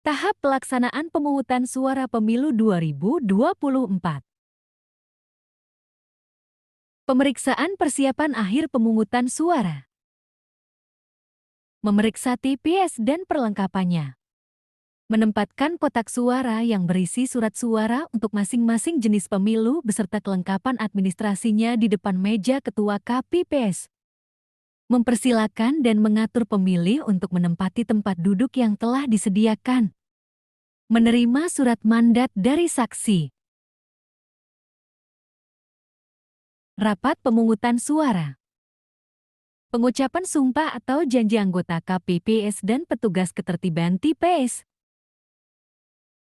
Tahap pelaksanaan pemungutan suara pemilu 2024. Pemeriksaan persiapan akhir pemungutan suara. Memeriksa TPS dan perlengkapannya. Menempatkan kotak suara yang berisi surat suara untuk masing-masing jenis pemilu beserta kelengkapan administrasinya di depan meja ketua KPPS. Mempersilakan dan mengatur pemilih untuk menempati tempat duduk yang telah disediakan. Menerima surat mandat dari saksi. Rapat pemungutan suara. Pengucapan sumpah atau janji anggota KPPS dan petugas ketertiban TPS.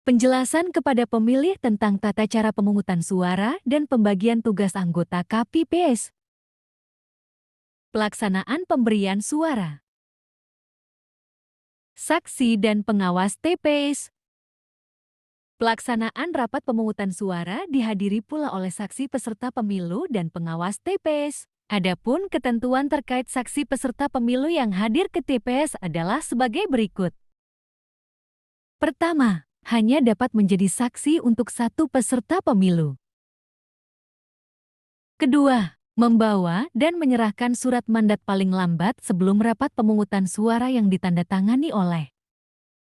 Penjelasan kepada pemilih tentang tata cara pemungutan suara dan pembagian tugas anggota KPPS. Pelaksanaan pemberian suara. Saksi dan pengawas TPS. Pelaksanaan rapat pemungutan suara dihadiri pula oleh saksi peserta pemilu dan pengawas TPS. Adapun ketentuan terkait saksi peserta pemilu yang hadir ke TPS adalah sebagai berikut. Pertama, hanya dapat menjadi saksi untuk satu peserta pemilu. Kedua, membawa dan menyerahkan surat mandat paling lambat sebelum rapat pemungutan suara yang ditandatangani oleh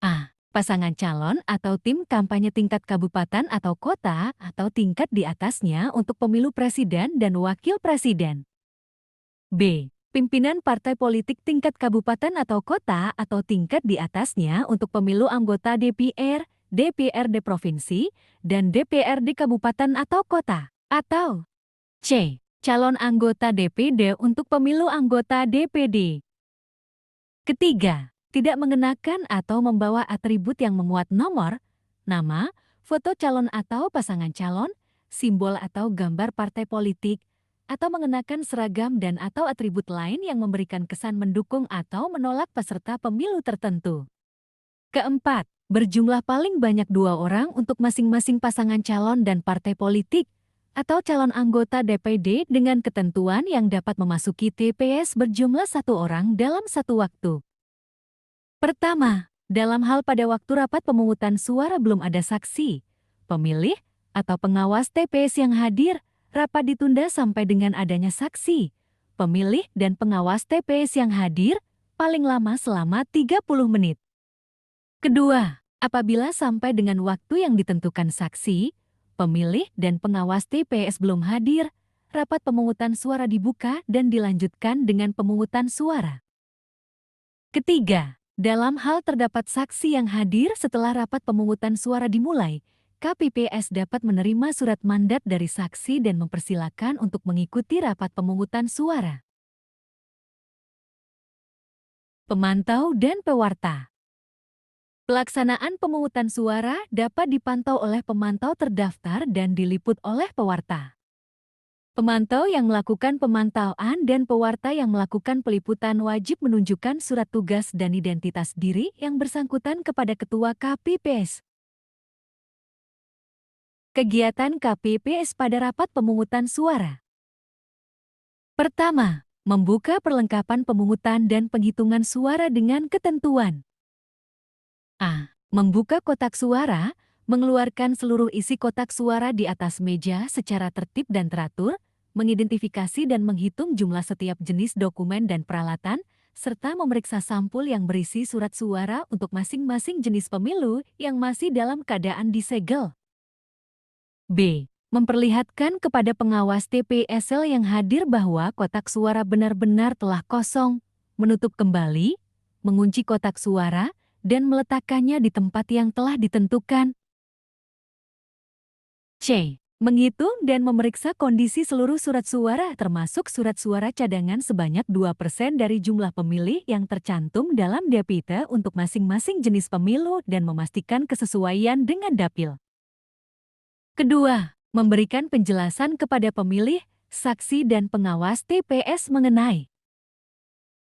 A. Pasangan calon atau tim kampanye tingkat kabupaten atau kota atau tingkat di atasnya untuk pemilu presiden dan wakil presiden. B. Pimpinan partai politik tingkat kabupaten atau kota atau tingkat di atasnya untuk pemilu anggota DPR, DPRD provinsi, dan DPRD kabupaten atau kota. Atau C. Calon anggota DPD untuk pemilu anggota DPD. Ketiga, tidak mengenakan atau membawa atribut yang memuat nomor, nama, foto calon atau pasangan calon, simbol atau gambar partai politik, atau mengenakan seragam dan atau atribut lain yang memberikan kesan mendukung atau menolak peserta pemilu tertentu. Keempat, berjumlah paling banyak 2 orang untuk masing-masing pasangan calon dan partai politik, atau calon anggota DPD dengan ketentuan yang dapat memasuki TPS berjumlah 1 orang dalam satu waktu. Pertama, dalam hal pada waktu rapat pemungutan suara belum ada saksi, pemilih, atau pengawas TPS yang hadir, rapat ditunda sampai dengan adanya saksi, pemilih dan pengawas TPS yang hadir, paling lama selama 30 menit. Kedua, apabila sampai dengan waktu yang ditentukan saksi, pemilih dan pengawas TPS belum hadir, rapat pemungutan suara dibuka dan dilanjutkan dengan pemungutan suara. Ketiga, dalam hal terdapat saksi yang hadir setelah rapat pemungutan suara dimulai, KPPS dapat menerima surat mandat dari saksi dan mempersilakan untuk mengikuti rapat pemungutan suara. Pemantau dan pewarta. Pelaksanaan pemungutan suara dapat dipantau oleh pemantau terdaftar dan diliput oleh pewarta. Pemantau yang melakukan pemantauan dan pewarta yang melakukan peliputan wajib menunjukkan surat tugas dan identitas diri yang bersangkutan kepada Ketua KPPS. Kegiatan KPPS pada rapat pemungutan suara. Pertama, membuka perlengkapan pemungutan dan penghitungan suara dengan ketentuan. A. Membuka kotak suara, mengeluarkan seluruh isi kotak suara di atas meja secara tertib dan teratur, mengidentifikasi dan menghitung jumlah setiap jenis dokumen dan peralatan, serta memeriksa sampul yang berisi surat suara untuk masing-masing jenis pemilu yang masih dalam keadaan disegel. B. Memperlihatkan kepada pengawas TPSL yang hadir bahwa kotak suara benar-benar telah kosong, menutup kembali, mengunci kotak suara, dan meletakkannya di tempat yang telah ditentukan. C. Menghitung dan memeriksa kondisi seluruh surat suara termasuk surat suara cadangan sebanyak 2% dari jumlah pemilih yang tercantum dalam dapita untuk masing-masing jenis pemilu dan memastikan kesesuaian dengan dapil. Kedua, memberikan penjelasan kepada pemilih, saksi dan pengawas TPS mengenai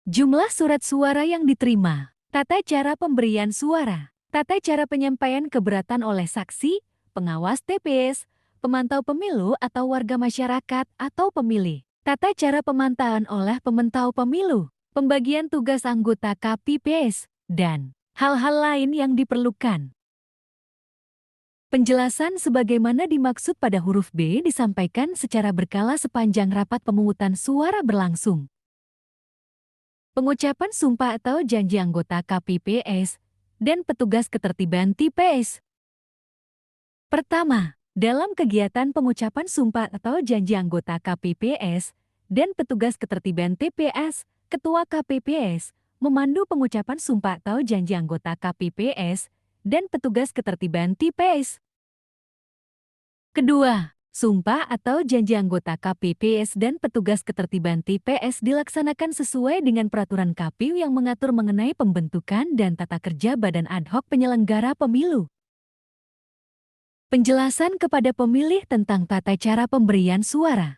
jumlah surat suara yang diterima, tata cara pemberian suara, tata cara penyampaian keberatan oleh saksi, pengawas TPS, pemantau pemilu atau warga masyarakat atau pemilih, tata cara pemantauan oleh pemantau pemilu, pembagian tugas anggota KPPS, dan Hal-hal lain yang diperlukan. Penjelasan sebagaimana dimaksud pada huruf B disampaikan secara berkala sepanjang rapat pemungutan suara berlangsung. Pengucapan sumpah atau janji anggota KPPS dan petugas ketertiban TPS. Pertama, dalam kegiatan pengucapan sumpah atau janji anggota KPPS dan petugas ketertiban TPS, Ketua KPPS memandu pengucapan sumpah atau janji anggota KPPS dan petugas ketertiban TPS. Kedua, sumpah atau janji anggota KPPS dan petugas ketertiban TPS dilaksanakan sesuai dengan peraturan KPU yang mengatur mengenai pembentukan dan tata kerja badan ad hoc penyelenggara pemilu. Penjelasan kepada pemilih tentang tata cara pemberian suara.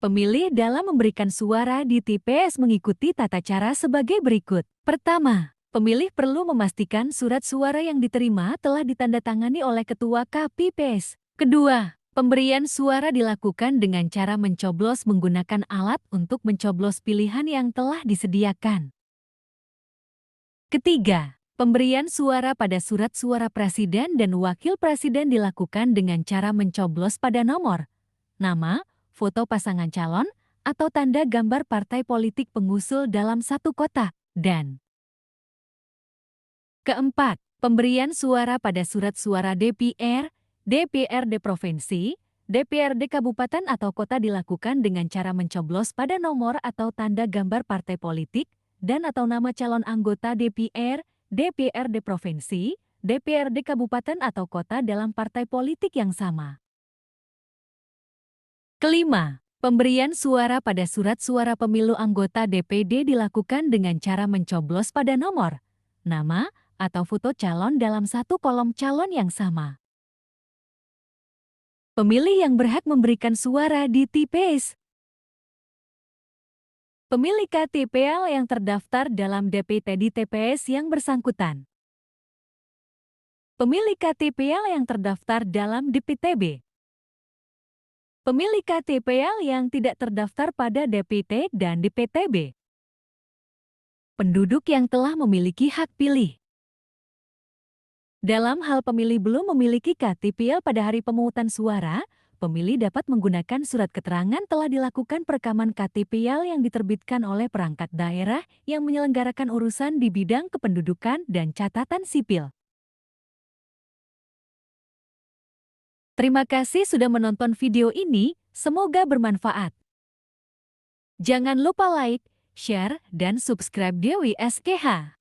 Pemilih dalam memberikan suara di TPS mengikuti tata cara sebagai berikut. Pertama, pemilih perlu memastikan surat suara yang diterima telah ditandatangani oleh Ketua KPPS. Kedua, pemberian suara dilakukan dengan cara mencoblos menggunakan alat untuk mencoblos pilihan yang telah disediakan. Ketiga, pemberian suara pada surat suara presiden dan wakil presiden dilakukan dengan cara mencoblos pada nomor, nama, foto pasangan calon, atau tanda gambar partai politik pengusul dalam satu kotak, dan keempat, pemberian suara pada surat suara DPR, DPRD Provinsi, DPRD Kabupaten atau Kota dilakukan dengan cara mencoblos pada nomor atau tanda gambar partai politik dan atau nama calon anggota DPR, DPRD Provinsi, DPRD Kabupaten atau Kota dalam partai politik yang sama. Kelima, pemberian suara pada surat suara pemilu anggota DPD dilakukan dengan cara mencoblos pada nomor, nama, atau foto calon dalam satu kolom calon yang sama. Pemilih yang berhak memberikan suara di TPS. Pemilih KTPL yang terdaftar dalam DPT di TPS yang bersangkutan. Pemilih KTPL yang terdaftar dalam DPTB. Pemilih KTPL yang tidak terdaftar pada DPT dan DPTB. Penduduk yang telah memiliki hak pilih. Dalam hal pemilih belum memiliki KTPL pada hari pemungutan suara, pemilih dapat menggunakan surat keterangan telah dilakukan perekaman KTPL yang diterbitkan oleh perangkat daerah yang menyelenggarakan urusan di bidang kependudukan dan catatan sipil. Terima kasih sudah menonton video ini, semoga bermanfaat. Jangan lupa like, share, dan subscribe Dewi SKH.